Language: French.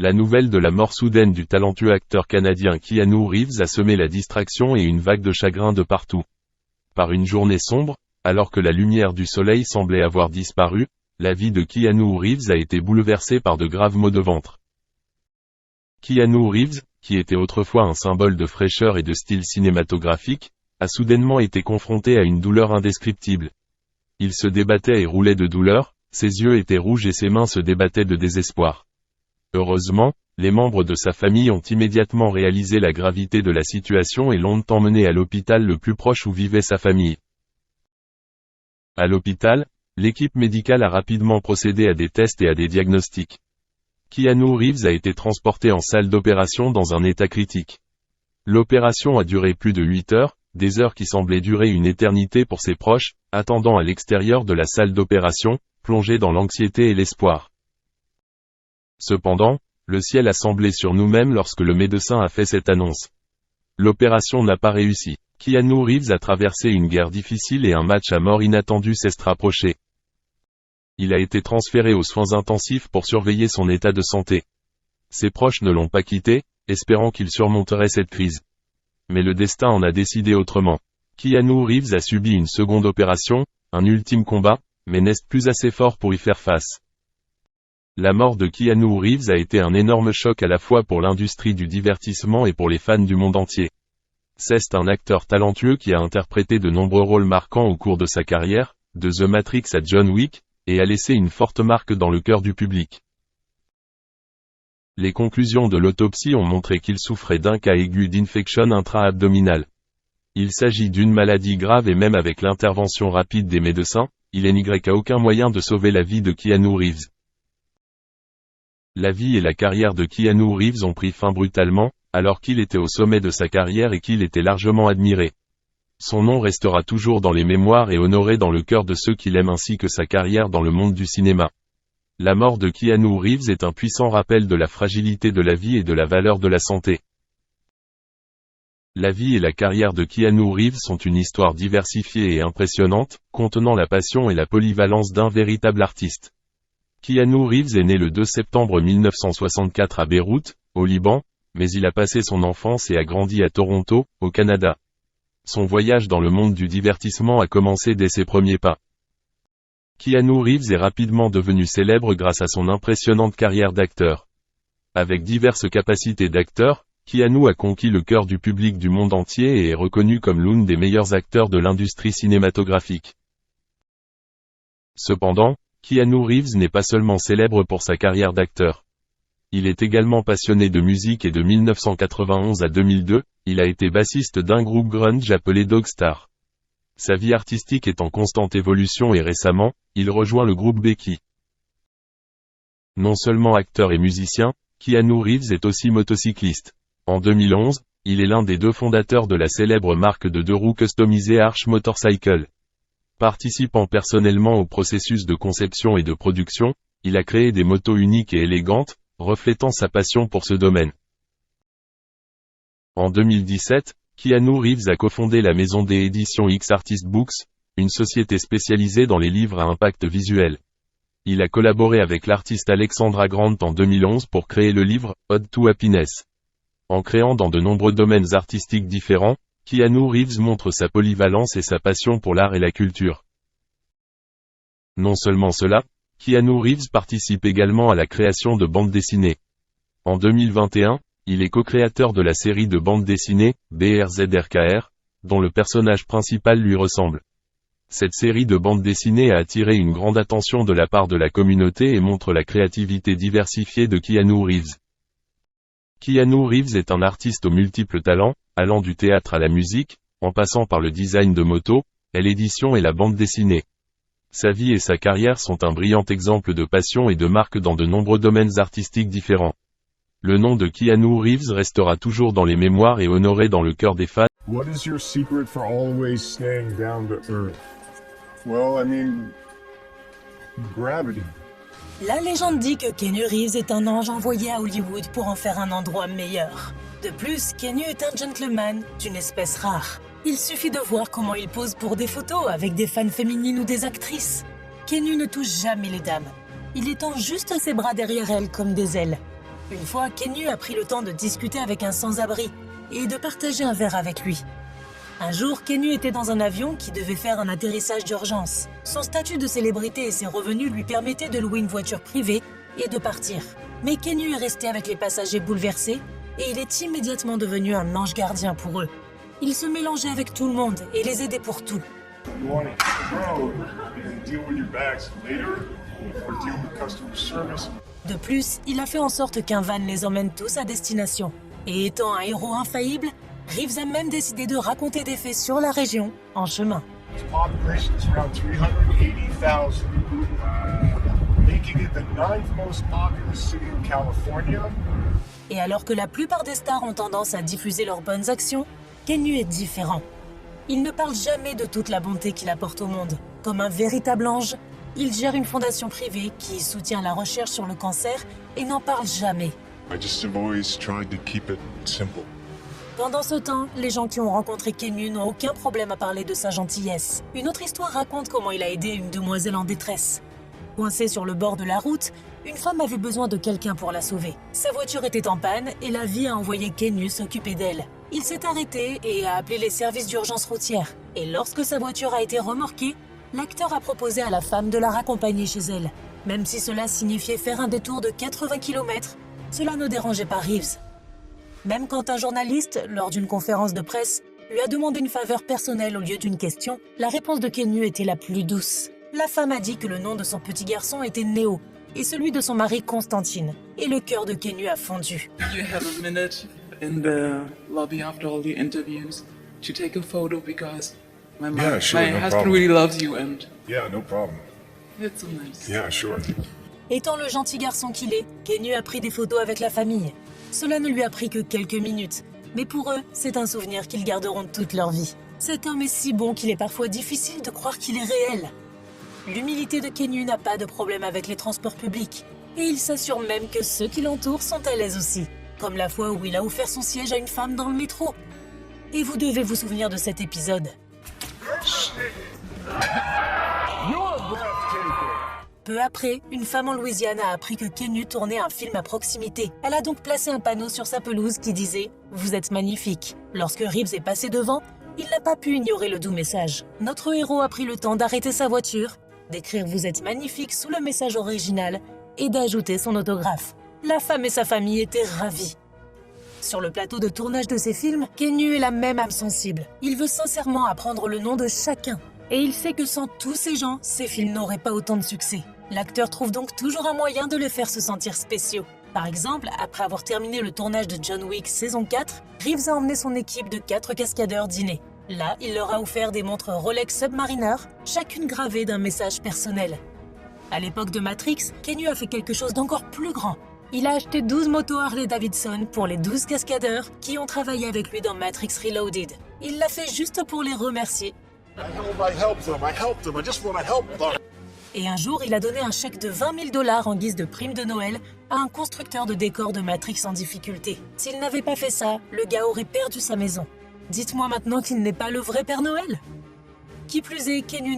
La nouvelle de la mort soudaine du talentueux acteur canadien Keanu Reeves a semé la distraction et une vague de chagrin de partout. Par une journée sombre, alors que la lumière du soleil semblait avoir disparu, la vie de Keanu Reeves a été bouleversée par de graves maux de ventre. Keanu Reeves, qui était autrefois un symbole de fraîcheur et de style cinématographique, a soudainement été confronté à une douleur indescriptible. Il se débattait et roulait de douleur, ses yeux étaient rouges et ses mains se débattaient de désespoir. Heureusement, les membres de sa famille ont immédiatement réalisé la gravité de la situation et l'ont emmené à l'hôpital le plus proche où vivait sa famille. À l'hôpital, l'équipe médicale a rapidement procédé à des tests et à des diagnostics. Keanu Reeves a été transporté en salle d'opération dans un état critique. L'opération a duré plus de 8 heures, des heures qui semblaient durer une éternité pour ses proches, attendant à l'extérieur de la salle d'opération, plongés dans l'anxiété et l'espoir. Cependant, le ciel a semblé sur nous-mêmes lorsque le médecin a fait cette annonce. L'opération n'a pas réussi. Keanu Reeves a traversé une guerre difficile et un match à mort inattendu s'est rapproché. Il a été transféré aux soins intensifs pour surveiller son état de santé. Ses proches ne l'ont pas quitté, espérant qu'il surmonterait cette crise. Mais le destin en a décidé autrement. Keanu Reeves a subi une seconde opération, un ultime combat, mais n'est plus assez fort pour y faire face. La mort de Keanu Reeves a été un énorme choc à la fois pour l'industrie du divertissement et pour les fans du monde entier. C'est un acteur talentueux qui a interprété de nombreux rôles marquants au cours de sa carrière, de The Matrix à John Wick, et a laissé une forte marque dans le cœur du public. Les conclusions de l'autopsie ont montré qu'il souffrait d'un cas aigu d'infection intra-abdominale. Il s'agit d'une maladie grave et même avec l'intervention rapide des médecins, il n'y a aucun moyen de sauver la vie de Keanu Reeves. La vie et la carrière de Keanu Reeves ont pris fin brutalement, alors qu'il était au sommet de sa carrière et qu'il était largement admiré. Son nom restera toujours dans les mémoires et honoré dans le cœur de ceux qui l'aiment ainsi que sa carrière dans le monde du cinéma. La mort de Keanu Reeves est un puissant rappel de la fragilité de la vie et de la valeur de la santé. La vie et la carrière de Keanu Reeves sont une histoire diversifiée et impressionnante, contenant la passion et la polyvalence d'un véritable artiste. Keanu Reeves est né le 2 septembre 1964 à Beyrouth, au Liban, mais il a passé son enfance et a grandi à Toronto, au Canada. Son voyage dans le monde du divertissement a commencé dès ses premiers pas. Keanu Reeves est rapidement devenu célèbre grâce à son impressionnante carrière d'acteur. Avec diverses capacités d'acteur, Keanu a conquis le cœur du public du monde entier et est reconnu comme l'un des meilleurs acteurs de l'industrie cinématographique. Cependant, Keanu Reeves n'est pas seulement célèbre pour sa carrière d'acteur. Il est également passionné de musique et de 1991 à 2002, il a été bassiste d'un groupe grunge appelé Dogstar. Sa vie artistique est en constante évolution et récemment, il rejoint le groupe Becky. Non seulement acteur et musicien, Keanu Reeves est aussi motocycliste. En 2011, il est l'un des 2 fondateurs de la célèbre marque de 2 roues customisée Arch Motorcycle. Participant personnellement au processus de conception et de production, il a créé des motos uniques et élégantes, reflétant sa passion pour ce domaine. En 2017, Keanu Reeves a cofondé la maison des éditions X Artist Books, une société spécialisée dans les livres à impact visuel. Il a collaboré avec l'artiste Alexandra Grant en 2011 pour créer le livre « Ode to Happiness ». En créant dans de nombreux domaines artistiques différents, Keanu Reeves montre sa polyvalence et sa passion pour l'art et la culture. Non seulement cela, Keanu Reeves participe également à la création de bandes dessinées. En 2021, il est co-créateur de la série de bandes dessinées, BRZRKR, dont le personnage principal lui ressemble. Cette série de bandes dessinées a attiré une grande attention de la part de la communauté et montre la créativité diversifiée de Keanu Reeves. Keanu Reeves est un artiste aux multiples talents, allant du théâtre à la musique, en passant par le design de motos, l'édition et la bande dessinée. Sa vie et sa carrière sont un brillant exemple de passion et de marque dans de nombreux domaines artistiques différents. Le nom de Keanu Reeves restera toujours dans les mémoires et honoré dans le cœur des fans. What is your secret for always staying down to earth? Well, gravity. La légende dit que Keanu Reeves est un ange envoyé à Hollywood pour en faire un endroit meilleur. De plus, Keanu est un gentleman, d'une espèce rare. Il suffit de voir comment il pose pour des photos avec des fans féminines ou des actrices. Keanu ne touche jamais les dames. Il étend juste ses bras derrière elles comme des ailes. Une fois, Kenyu a pris le temps de discuter avec un sans-abri et de partager un verre avec lui. Un jour, Kenyu était dans un avion qui devait faire un atterrissage d'urgence. Son statut de célébrité et ses revenus lui permettaient de louer une voiture privée et de partir. Mais Kenyu est resté avec les passagers bouleversés et il est immédiatement devenu un ange gardien pour eux. Il se mélangeait avec tout le monde et les aidait pour tout. You want to hit the road and deal with your bags later or deal with customer service. De plus, il a fait en sorte qu'un van les emmène tous à destination. Et étant un héros infaillible, Reeves a même décidé de raconter des faits sur la région en chemin. Its population is around 380,000, making it the 9th most populous city in California. Et alors que la plupart des stars ont tendance à diffuser leurs bonnes actions, Kenyu est différent. Il ne parle jamais de toute la bonté qu'il apporte au monde. Comme un véritable ange, il gère une fondation privée qui soutient la recherche sur le cancer et n'en parle jamais. I just have always tried to keep it simple. Pendant ce temps, les gens qui ont rencontré Kenyu n'ont aucun problème à parler de sa gentillesse. Une autre histoire raconte comment il a aidé une demoiselle en détresse. Coincée sur le bord de la route, une femme avait besoin de quelqu'un pour la sauver. Sa voiture était en panne et la vie a envoyé Kenyu s'occuper d'elle. Il s'est arrêté et a appelé les services d'urgence routière. Et lorsque sa voiture a été remorquée, l'acteur a proposé à la femme de la raccompagner chez elle. Même si cela signifiait faire un détour de 80 km, cela ne dérangeait pas Reeves. Même quand un journaliste, lors d'une conférence de presse, lui a demandé une faveur personnelle au lieu d'une question, la réponse de Kenyu était la plus douce. La femme a dit que le nom de son petit garçon était Néo et celui de son mari Constantine. Et le cœur de Kenyu a fondu. You have a minute in the lobby after all the interviews to take a photo because my Yeah, sure, my no husband problem. really loves you and Yeah, no problem. it's so nice. Yeah, sure. Étant le gentil garçon qu'il est, Kenyu a pris des photos avec la famille. Cela ne lui a pris que quelques minutes, mais pour eux, c'est un souvenir qu'ils garderont toute leur vie. Cet homme est si bon qu'il est parfois difficile de croire qu'il est réel. L'humilité de Kenyu n'a pas de problème avec les transports publics, et il s'assure même que ceux qui l'entourent sont à l'aise aussi, comme la fois où il a offert son siège à une femme dans le métro. Et vous devez vous souvenir de cet épisode. Peu après, une femme en Louisiane a appris que Kenyu tournait un film à proximité. Elle a donc placé un panneau sur sa pelouse qui disait « Vous êtes magnifique ». Lorsque Reeves est passé devant, il n'a pas pu ignorer le doux message. Notre héros a pris le temps d'arrêter sa voiture, d'écrire « Vous êtes magnifique » sous le message original et d'ajouter son autographe. La femme et sa famille étaient ravis. Sur le plateau de tournage de ses films, Kenyu est la même âme sensible. Il veut sincèrement apprendre le nom de chacun. Et il sait que sans tous ces gens, ses films n'auraient pas autant de succès. L'acteur trouve donc toujours un moyen de les faire se sentir spéciaux. Par exemple, après avoir terminé le tournage de John Wick saison 4, Reeves a emmené son équipe de 4 cascadeurs dîner. Là, il leur a offert des montres Rolex Submariner, chacune gravée d'un message personnel. À l'époque de Matrix, Kenyu a fait quelque chose d'encore plus grand. Il a acheté 12 motos Harley-Davidson pour les 12 cascadeurs qui ont travaillé avec lui dans Matrix Reloaded. Il l'a fait juste pour les remercier. I helped them. I just want to help them. Et un jour, il a donné un chèque de 20 000 $ en guise de prime de Noël à un constructeur de décors de Matrix en difficulté. S'il n'avait pas fait ça, le gars aurait perdu sa maison. Dites-moi maintenant qu'il n'est pas le vrai Père Noël. Qui plus est, Kenyu